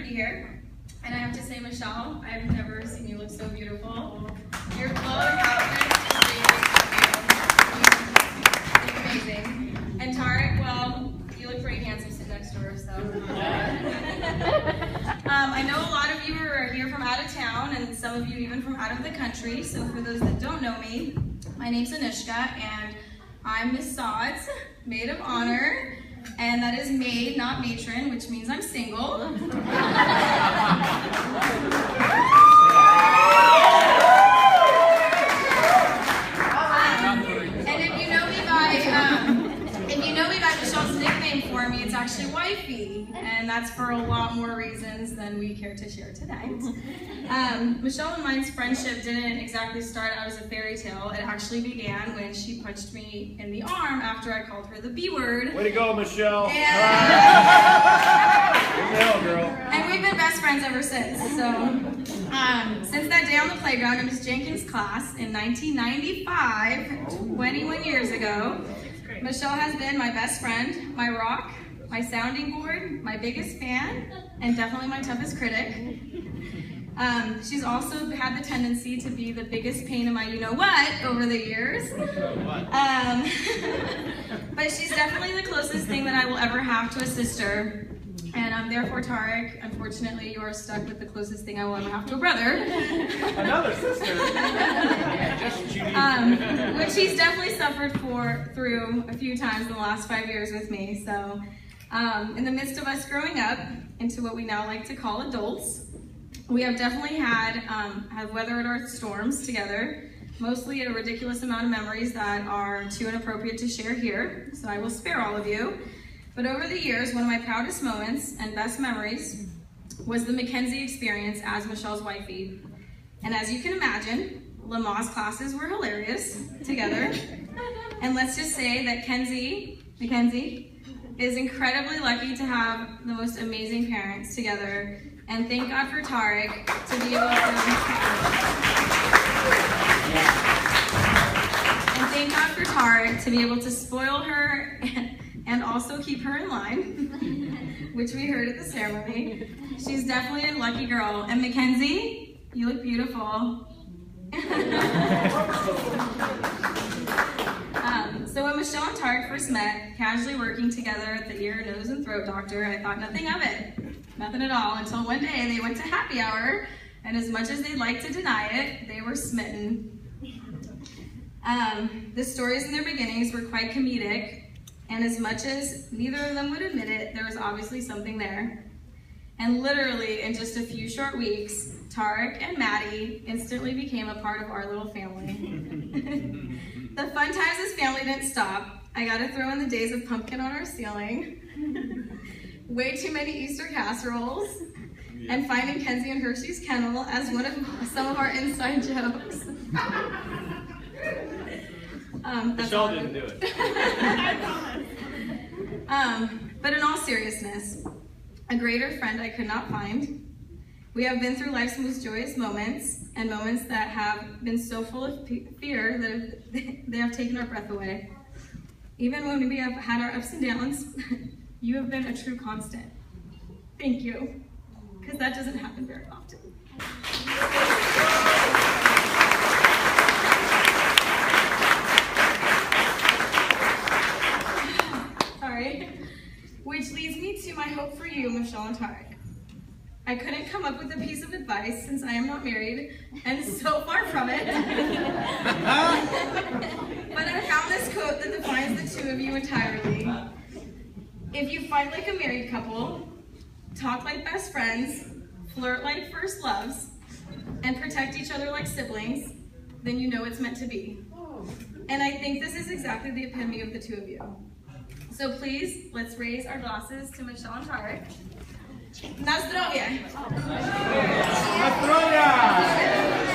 be here. And I have to say, Michelle, I've never seen you look so beautiful. Your flow of outfits is amazing. And Tarek, well, you look pretty handsome sitting next to her, so. I know a lot of you are here from out of town, and some of you even from out of the country. So for those that don't know me, my name's Anushka, and I'm Miss Saad's Maid of Honor. And that is maid, not matron, which means I'm single. And if you know me by Michelle's nickname for me, it's actually wifey, and that's for a lot more reasons than we care to share tonight. Michelle and mine's friendship didn't exactly start out as a fairy tale. It actually began when she punched me in the arm after I called her the B word. Way to go, Michelle! And, hell, girl. And we've been best friends ever since. So, since that day on the playground in Miss Jenkins' class in 1995, 21 years ago, Michelle has been my best friend, my rock, my sounding board, my biggest fan, and definitely my toughest critic. She's also had the tendency to be the biggest pain in my you-know-what over the years. But she's definitely the closest thing that I will ever have to a sister. And therefore, Tarek, unfortunately, you are stuck with the closest thing I will ever have to a brother. Another sister? Which he's definitely suffered through a few times in the last 5 years with me. So, in the midst of us growing up into what we now like to call adults, we have definitely have weathered our storms together, mostly a ridiculous amount of memories that are too inappropriate to share here, so I will spare all of you. But over the years, one of my proudest moments and best memories was the Mackenzie experience as Michelle's wifey. And as you can imagine, Lamaze classes were hilarious together. And let's just say that Mackenzie is incredibly lucky to have the most amazing parents together. And thank God for Tarek to be able to, spoil her and also keep her in line, which we heard at the ceremony. She's definitely a lucky girl. And Mackenzie, you look beautiful. So when Michelle and Tarek first met, casually working together at the ear, nose, and throat doctor, I thought nothing of it. Nothing at all, until one day they went to happy hour, and as much as they'd like to deny it, they were smitten. The stories in their beginnings were quite comedic, and as much as neither of them would admit it, there was obviously something there. And literally, in just a few short weeks, Tarek and Maddie instantly became a part of our little family. The fun times as family didn't stop. I gotta throw in the days of pumpkin on our ceiling, way too many Easter casseroles, and finding Kenzie and Hershey's kennel as some of our inside jokes. Michelle didn't do it. But in all seriousness, a greater friend I could not find. We have been through life's most joyous moments, and moments that have been so full of fear that they have taken our breath away. Even when we have had our ups and downs, you have been a true constant. Thank you, because that doesn't happen very often. Sorry. Which leads me to my hope for you, Michelle and Tarek. I couldn't come up with a piece of advice since I am not married, and so far from it. But I found this quote that defines the two of you entirely. If you fight like a married couple, talk like best friends, flirt like first loves, and protect each other like siblings, then you know it's meant to be. And I think this is exactly the epitome of the two of you. So please, let's raise our glasses to Michelle and Tarek. Na zdrowie! Na zdrowie!